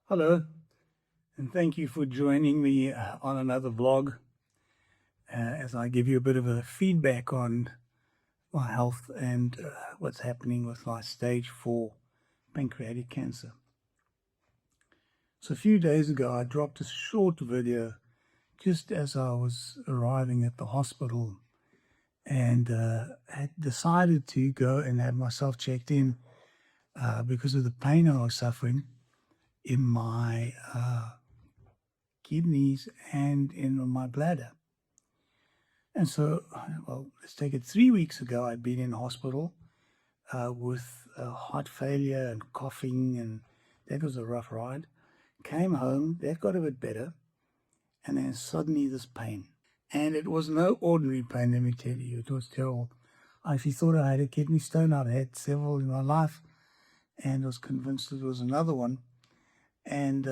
Hello, and thank you for joining me on another vlog as I give you a bit of a feedback on my health and what's happening with my stage 4 pancreatic cancer. So a few days ago I dropped a short video just as I was arriving at the hospital and had decided to go and have myself checked in because of the pain I was suffering in my kidneys and in my bladder. And so, well, let's take it 3 weeks ago, I'd been in hospital with heart failure and coughing, and that was a rough ride. Came home, that got a bit better, and then suddenly this pain. And it was no ordinary pain, let me tell you. It was terrible. I actually thought I had a kidney stone. I've had several in my life, and was convinced it was another one. And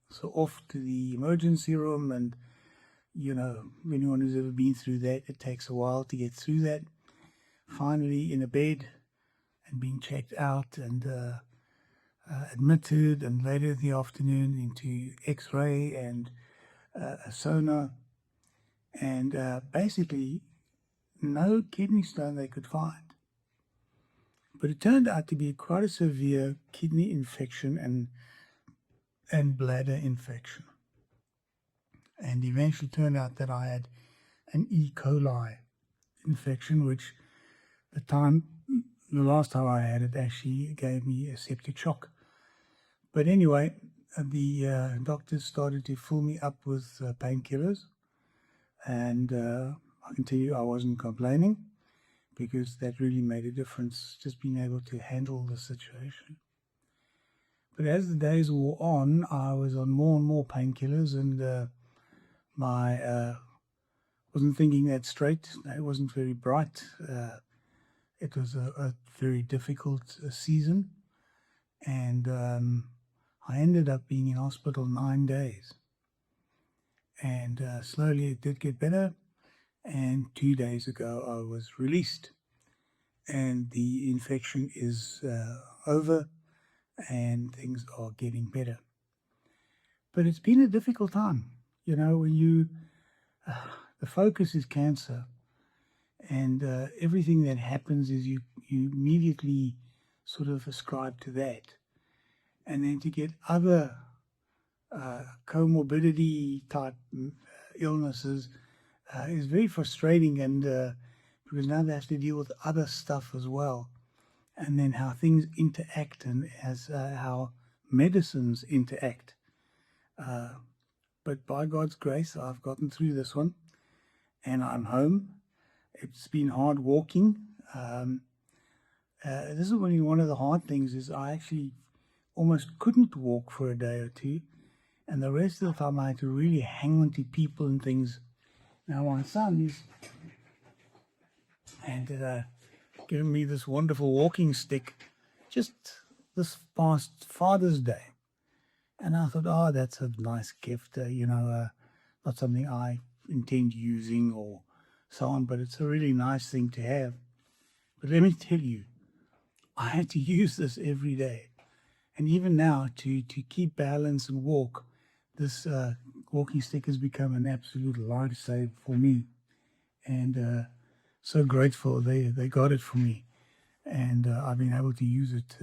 so off to the emergency room, and you know, anyone who's ever been through that, it takes a while to get through that. Finally in a bed and being checked out and admitted, and later in the afternoon into x-ray and a sonar, and basically no kidney stone they could find. But it turned out to be quite a severe kidney infection and bladder infection. And eventually turned out that I had an E. coli infection, which the last time I had it actually gave me a septic shock. But anyway, the doctors started to fill me up with painkillers, and I can tell you I wasn't complaining, because that really made a difference, just being able to handle the situation. But as the days wore on, I was on more and more painkillers, and wasn't thinking that straight. It wasn't very bright. It was a very difficult season, and I ended up being in hospital 9 days. And slowly it did get better, and 2 days ago I was released, and the infection is over, and things are getting better. But it's been a difficult time, you know, when the focus is cancer, and everything that happens is you immediately sort of ascribe to that. And then to get other comorbidity type illnesses is very frustrating, and because now they have to deal with other stuff as well, and then how things interact, and how medicines interact. But by God's grace, I've gotten through this one, and I'm home. It's been hard walking. This is really one of the hard things, is I actually almost couldn't walk for a day or two, and the rest of the time I had to really hang on to people and things. Now my son is given me this wonderful walking stick just this past Father's Day. And I thought, oh, that's a nice gift, not something I intend using or so on, but it's a really nice thing to have. But let me tell you, I had to use this every day. And even now, to keep balance and walk, this walking stick has become an absolute lifesaver for me. And so grateful they got it for me. And I've been able to use it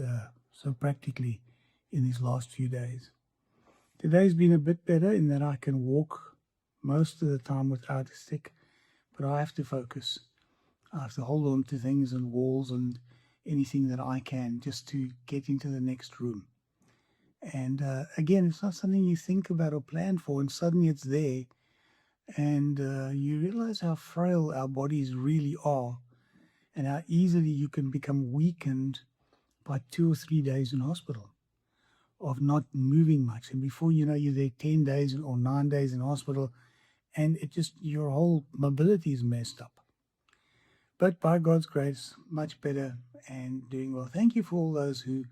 so practically in these last few days. Today's been a bit better in that I can walk most of the time without a stick, but I have to focus. I have to hold on to things and walls and anything that I can just to get into the next room. And again, it's not something you think about or plan for, and suddenly it's there, and you realize how frail our bodies really are, and how easily you can become weakened by 2 or 3 days in hospital of not moving much. And before you know, you're there 10 days or 9 days in hospital, and it just, your whole mobility is messed up. But by God's grace, much better and doing well. Thank you for all those who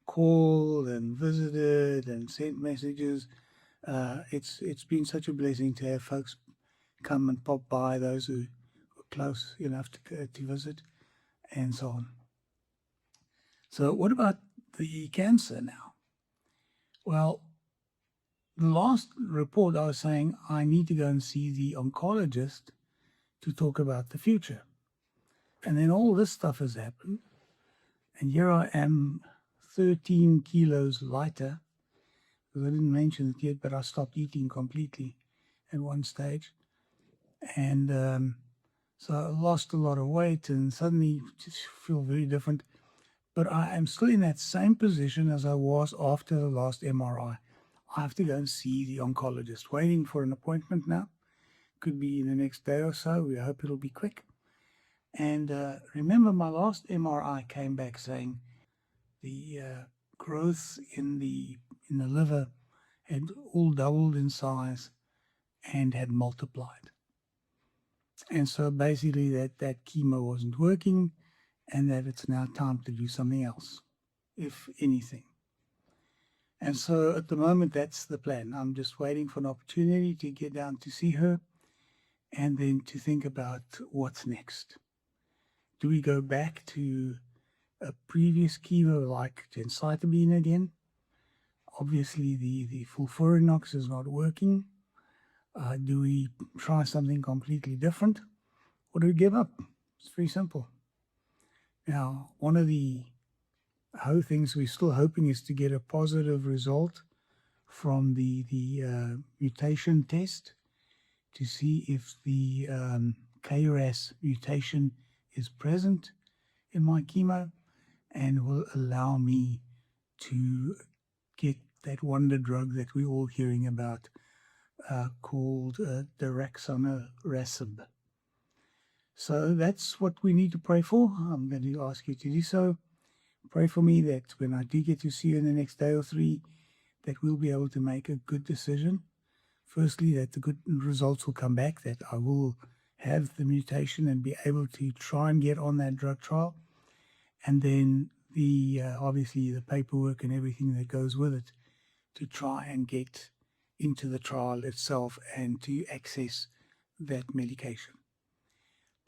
called and visited and sent messages. It's been such a blessing to have folks come and pop by, those who were close enough to visit, and so on. So what about the cancer now? Well, The last report I was saying I need to go and see the oncologist to talk about the future. And then all this stuff has happened. And here I am 13 kilos lighter. Because I didn't mention it yet, but I stopped eating completely at one stage. And so I lost a lot of weight and suddenly just feel very different. But I am still in that same position as I was after the last MRI. I have to go and see the oncologist. Waiting for an appointment now. Could be in the next day or so. We hope it'll be quick. And remember, my last MRI came back saying the growth in the liver had all doubled in size and had multiplied. And so basically that chemo wasn't working and that it's now time to do something else, if anything. And so at the moment, that's the plan. I'm just waiting for an opportunity to get down to see her and then to think about what's next. Do we go back to a previous chemo like gemcitabine again? Obviously, the fulfurinox is not working. Do we try something completely different, or do we give up? It's very simple. Now, one of the things we're still hoping is to get a positive result from the mutation test to see if the K-RAS mutation is present in my chemo and will allow me to get that wonder drug that we're all hearing about called daraxonrasib. So that's what we need to pray for. I'm going to ask you to do so. Pray for me that when I do get to see you in the next day or three, that we'll be able to make a good decision. Firstly, that the good results will come back, that I will have the mutation and be able to try and get on that drug trial. And then the obviously the paperwork and everything that goes with it to try and get into the trial itself and to access that medication.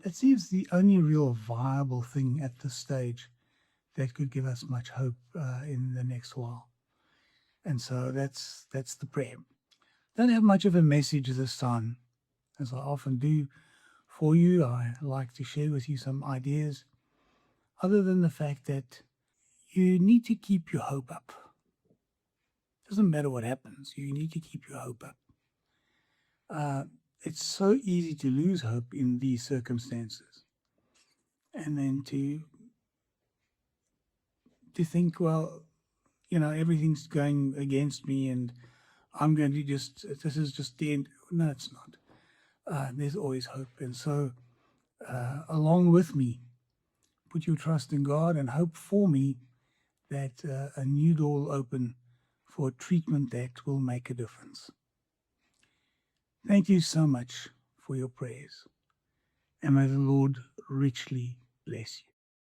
That seems the only real viable thing at this stage that could give us much hope in the next while. And so that's the prayer. Don't have much of a message this time, as I often do for you. I like to share with you some ideas, other than the fact that you need to keep your hope up. Doesn't matter what happens, you need to keep your hope up. It's so easy to lose hope in these circumstances, and then to think, well, everything's going against me, and I'm going to this is just the end. No, it's not. There's always hope, and so along with me, put your trust in God and hope for me that a new door will open for treatment that will make a difference. Thank you so much for your prayers, and may the Lord richly bless you.